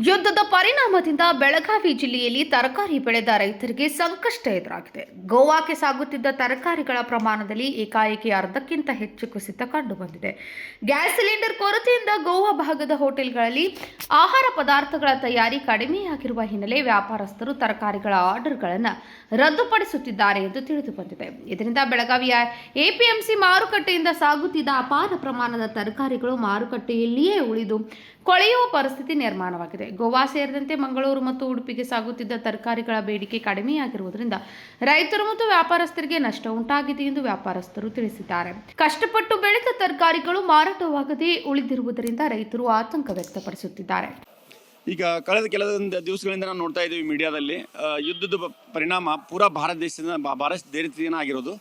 ಯುದ್ಧದ ಪರಿಣಾಮದಿಂದ ಬೆಳಗಾವಿ ಜಿಲ್ಲೆಯಲ್ಲಿ ತರಕಾರಿ ಬೆಳೆದ ರೈತರಿಗೆ ಸಂಕಷ್ಟ ಎದುರಾಗಿದೆ. ಗೋವಾಕ್ಕೆ ಸಾಗುತ್ತಿದ್ದ ತರಕಾರಿಗಳ ಪ್ರಮಾಣದಲ್ಲಿ ಏಕಾಏಕಿ ಅರ್ಧಕ್ಕಿಂತ ಹೆಚ್ಚು ಕುಸಿತ ಕಂಡುಬಂದಿದೆ. ಗ್ಯಾಸ್ ಸಿಲಿಂಡರ್ ಕೊರತೆಯಿಂದ ಗೋವಾ ಭಾಗದ ಹೋಟೆಲ್ಗಳಲ್ಲಿ ಆಹಾರ ಪದಾರ್ಥಗಳ ತಯಾರಿ ಕಡಿಮೆಯಾಗಿರುವ ಹಿನ್ನೆಲೆ ವ್ಯಾಪಾರಸ್ಥರು ತರಕಾರಿಗಳ ಆರ್ಡರ್ಗಳನ್ನು ರದ್ದುಪಡಿಸುತ್ತಿದ್ದಾರೆ ಎಂದು ತಿಳಿದು ಬಂದಿದೆ. ಇದರಿಂದ ಬೆಳಗಾವಿಯ ಎಪಿಎಂಸಿ ಮಾರುಕಟ್ಟೆಯಿಂದ ಸಾಗುತ್ತಿದ್ದ ಅಪಾರ ಪ್ರಮಾಣದ ತರಕಾರಿಗಳು ಮಾರುಕಟ್ಟೆಯಲ್ಲಿಯೇ ಉಳಿದು ಕೊಳೆಯುವ ಪರಿಸ್ಥಿತಿ ನಿರ್ಮಾಣವಾಗಿದೆ. ಗೋವಾ ಸೇರಿದಂತೆ ಮಂಗಳೂರು ಮತ್ತು ಉಡುಪಿಗೆ ಸಾಗುತ್ತಿದ್ದ ತರಕಾರಿಗಳ ಬೇಡಿಕೆ ಕಡಿಮೆಯಾಗಿರುವುದರಿಂದ ರೈತರು ಮತ್ತು ವ್ಯಾಪಾರಸ್ಥರಿಗೆ ನಷ್ಟ ಉಂಟಾಗಿದೆ ಎಂದು ವ್ಯಾಪಾರಸ್ಥರು ತಿಳಿಸಿದ್ದಾರೆ. ಕಷ್ಟಪಟ್ಟು ಬೆಳೆದ ತರಕಾರಿಗಳು ಮಾರಾಟವಾಗದೆ ಉಳಿದಿರುವುದರಿಂದ ರೈತರು ಆತಂಕ ವ್ಯಕ್ತಪಡಿಸುತ್ತಿದ್ದಾರೆ. ಈಗ ಕಳೆದ ಕೆಲವೊಂದು ದಿವಸಗಳಿಂದ ನಾವು ನೋಡ್ತಾ ಇದ್ದೀವಿ ಮೀಡಿಯಾದಲ್ಲಿ ಯುದ್ಧದ ಪರಿಣಾಮ ಪೂರಾ ಭಾರತ ದೇಶದಿಂದ ಆಗಿರೋದು.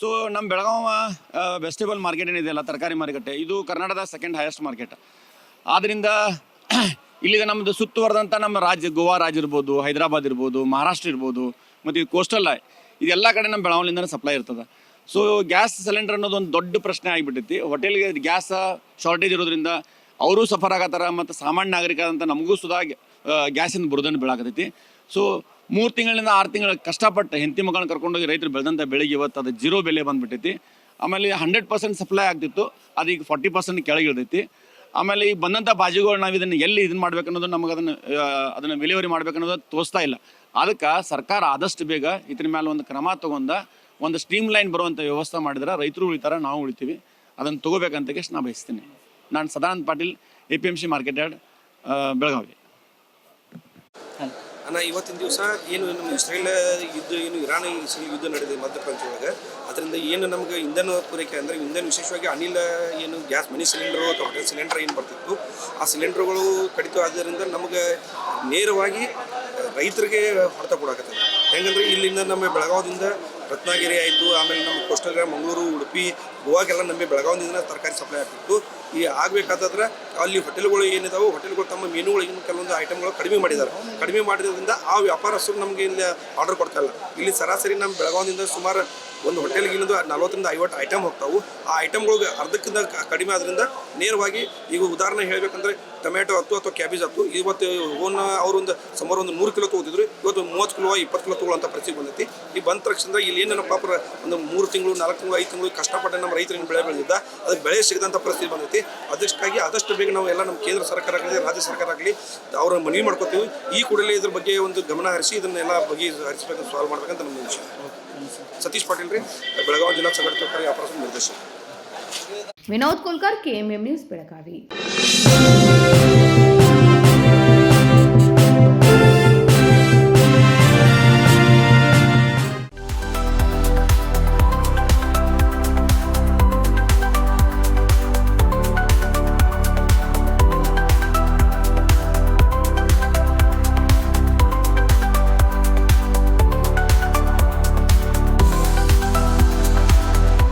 ಸೊ ನಮ್ಮ ಬೆಳಗಾವಿ ವೆಜಿಟೇಬಲ್ ಮಾರ್ಕೆಟ್ ಏನಿದೆಯಲ್ಲ, ತರಕಾರಿ ಮಾರುಕಟ್ಟೆ, ಇದು ಕರ್ನಾಟಕದ ಸೆಕೆಂಡ್ ಹೈಯೆಸ್ಟ್ ಮಾರ್ಕೆಟ್. ಆದ್ದರಿಂದ ಇಲ್ಲಿದೆ ನಮ್ಮದು ಸುತ್ತುವರೆದಂಥ ನಮ್ಮ ರಾಜ್ಯ, ಗೋವಾ ರಾಜ್ಯ ಇರ್ಬೋದು, ಹೈದರಾಬಾದ್ ಇರ್ಬೋದು, ಮಹಾರಾಷ್ಟ್ರ ಇರ್ಬೋದು, ಮತ್ತು ಇದು ಕೋಸ್ಟಲ್ ಇದೆಲ್ಲ ಕಡೆ ನಮ್ಮ ಬೆಳಗಾವಿಯಿಂದ ಸಪ್ಲೈ ಇರ್ತದೆ. ಸೊ ಗ್ಯಾಸ್ ಸಿಲಿಂಡರ್ ಅನ್ನೋದು ಒಂದು ದೊಡ್ಡ ಪ್ರಶ್ನೆ ಆಗಿಬಿಟ್ಟೈತಿ. ಹೋಟೆಲ್ಗೆ ಗ್ಯಾಸ್ ಶಾರ್ಟೇಜ್ ಇರೋದ್ರಿಂದ ಅವರೂ ಸಫರ್ ಆಗತ್ತಾರ, ಮತ್ತು ಸಾಮಾನ್ಯ ನಾಗರಿಕ ಅಂತ ನಮಗೂ ಸುಧಾ ಗ್ಯಾಸಿಂದ ಬುಡದನ್ನು ಬೀಳಾಕತೈತಿ. ಸೊ 3 ತಿಂಗಳಿಂದ 6 ತಿಂಗಳು ಕಷ್ಟಪಟ್ಟು ಹೆಂಡತಿ ಮಕ್ಕಳನ್ನ ಕರ್ಕೊಂಡೋಗಿ ರೈತರು ಬೆಳೆದಂಥ ಬೆಳೆಗೆ ಇವತ್ತು ಅದು 0 ಬೆಲೆ ಬಂದುಬಿಟ್ಟೈತಿ. ಆಮೇಲೆ 100% ಸಪ್ಲೈ ಆಗ್ತಿತ್ತು, ಅದೀಗ 40% ಕೆಳಗಿಳಿದೈತಿ. ಆಮೇಲೆ ಈ ಬಂದಂಥ ಬಾಜಿಗಳು ನಾವು ಇದನ್ನು ಎಲ್ಲಿ ಇದನ್ನು ಮಾಡ್ಬೇಕು ಅನ್ನೋದು ನಮಗೆ ಅದನ್ನು ವಿಲೇವರಿ ಮಾಡ್ಬೇಕು ಅನ್ನೋದು ತೋರಿಸ್ತಾ ಇಲ್ಲ. ಅದಕ್ಕೆ ಸರ್ಕಾರ ಆದಷ್ಟು ಬೇಗ ಇದ್ರ ಮೇಲೆ ಒಂದು ಕ್ರಮ ತೊಗೊಂಡ ಒಂದು ಸ್ಟ್ರೀಮ್ ಲೈನ್ ಬರುವಂಥ ವ್ಯವಸ್ಥೆ ಮಾಡಿದ್ರೆ ರೈತರು ಉಳಿತಾರೆ, ನಾವು ಉಳಿತೀವಿ. ಅದನ್ನು ತೊಗೋಬೇಕಂತ ನಾನು ಬಯಸ್ತೀನಿ. ನಾನು Sadananda Patil, APMC market yard, Belagavi. ಅಣ್ಣ, ಇವತ್ತಿನ ದಿವಸ ಏನು ನಮ್ಮ ಇಸ್ರೇಲ್ ಯುದ್ಧ, ಏನು ಇರಾನ್ ಇಸ್ರೇಲ್ ಯುದ್ಧ ನಡೆದಿದೆ ಮಧ್ಯಪ್ರಾಂತ್ಯ ಒಳಗೆ, ಅದರಿಂದ ಏನು ನಮಗೆ ಇಂಧನ ಪೂರೈಕೆ ಅಂದರೆ ಇಂಧನ ವಿಶೇಷವಾಗಿ ಅನಿಲ, ಏನು ಗ್ಯಾಸ್ ಮನಿ ಸಿಲಿಂಡರು ಅಥವಾ ಹೋಟೆಲ್ ಸಿಲಿಂಡರ್ ಏನು ಬರ್ತಿತ್ತು, ಆ ಸಿಲಿಂಡರ್ಗಳು ಕಡಿತ ಆದ್ದರಿಂದ ನಮಗೆ ನೇರವಾಗಿ ರೈತರಿಗೆ ಹೊಡೆತ ಕೊಡಾಕತ್ತದೆ. ಹೆಂಗಂದ್ರೆ ಇಲ್ಲಿಂದ ನಮ್ಮ ಬೆಳಗಾವಿಯಿಂದ ರತ್ನಗಿರಿ ಆಯಿತು, ಆಮೇಲೆ ನಮ್ಮ ಕೋಸ್ಟಲ್ ಮಂಗಳೂರು, ಉಡುಪಿ, ಗೋವಾಗೆಲ್ಲ ನಮ್ಮ ಬೆಳಗಾವಿಯಿಂದ ತರಕಾರಿ ಸಪ್ಲೈ ಆಗ್ತಿತ್ತು. ಈ ಆಗಬೇಕಾದ್ರೆ ಅಲ್ಲಿ ಹೋಟೆಲ್ಗಳು ಏನಿದಾವೆ, ಹೋಟೆಲ್ಗಳು ತಮ್ಮ ಮೆನುಗಳಿಗೆ ಕೆಲವೊಂದು ಐಟಮ್ಗಳು ಕಡಿಮೆ ಮಾಡಿರೋದ್ರಿಂದ ಆ ವ್ಯಾಪಾರಸ್ಥರು ನಮಗೆ ಇಲ್ಲಿ ಆರ್ಡರ್ ಕೊಡ್ತಾ ಇಲ್ಲ. ಇಲ್ಲಿ ಸರಾಸರಿ ನಮ್ಮ ಬೆಳಗಾವಿಯಿಂದ ಸುಮಾರು ಒಂದು ಹೋಟೆಲ್ಗೆ ಇನ್ನೊಂದು 40 ರಿಂದ 50 ಐಟಮ್ ಹೋಗ್ತಾವೆ. ಆ ಐಟಮ್ಗಳಿಗೆ ಅರ್ಧಕ್ಕಿಂತ ಕಡಿಮೆ ಆದ್ರಿಂದ ನೇರವಾಗಿ ಈಗ ಉದಾಹರಣೆ ಹೇಳಬೇಕಂದ್ರೆ ಟೊಮೆಟೊ 10 ಅಥವಾ ಕ್ಯಾಬೇಜ್ 10, ಇವತ್ತು ಅವರೊಂದು ಸುಮಾರು ಒಂದು 100 ಕಿಲೋ ತೊಗೋತಿದ್ರು, ಇವತ್ತು 30 ಕಿಲೋ 20 ಕಿಲೋ ತೊಗೊಳ್ಳೋಂಥ ಪರಿಸ್ಥಿತಿ ಬಂದೈತಿ. ಈ ಬಂದ ತಕ್ಷಣ ಇಲ್ಲಿ ಏನು ಪಾಪ ಒಂದು 3 ತಿಂಗಳು 4 ತಿಂಗಳು 5 ತಿಂಗಳು ಕಷ್ಟಪಟ್ಟು ನಮ್ಮ ರೈತರಿಗೆ ಬೆಳೆ ಬೆಳೆದಿದ್ದ ಅದಕ್ಕೆ ಬೆಳೆ ಸಿಗದಂಥ ಪರಿಸ್ಥಿತಿ ಬಂದೈತಿ. ಅದಕ್ಕಾಗಿ ಆದಷ್ಟು ಬೇಗ ನಾವು ಎಲ್ಲ ನಮ್ಮ ಕೇಂದ್ರ ಸರ್ಕಾರ ಆಗಲಿ, ರಾಜ್ಯ ಸರ್ಕಾರ ಆಗಲಿ, ಅವರ ಮನವಿ ಮಾಡ್ಕೋತೀವಿ. ಈ ಕೂಡಲೇ ಇದ್ರ ಬಗ್ಗೆ ಒಂದು ಗಮನ ಹರಿಸಿ ಇದನ್ನೆಲ್ಲ ಬಗೆಹರಿಸಬೇಕಂತ ಸಾಲ್ವ್ ಮಾಡ್ಬೇಕಂತ ನಮ್ಮ ವಿಷಯ. ಸತೀಶ್ ಪಾಟೀಲ್ ರೀ, ಬೆಳಗಾವಿ ಜಿಲ್ಲಾ ಸಂಘಟಕ ವ್ಯಾಪಾರ ನಿರ್ದೇಶಕ. Vinod Kulkar, KMM news, Belagavi.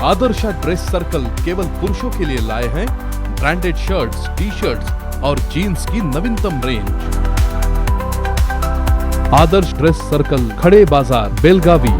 Adarsha dress circle केवल पुरुषों के लिए लाए हैं ब्रांडेड शर्ट्स, टी-शर्ट्स और जीन्स की नवीनतम रेंज। आदर्श ड्रेस सर्कल, खड़े बाजार, बेलगावी।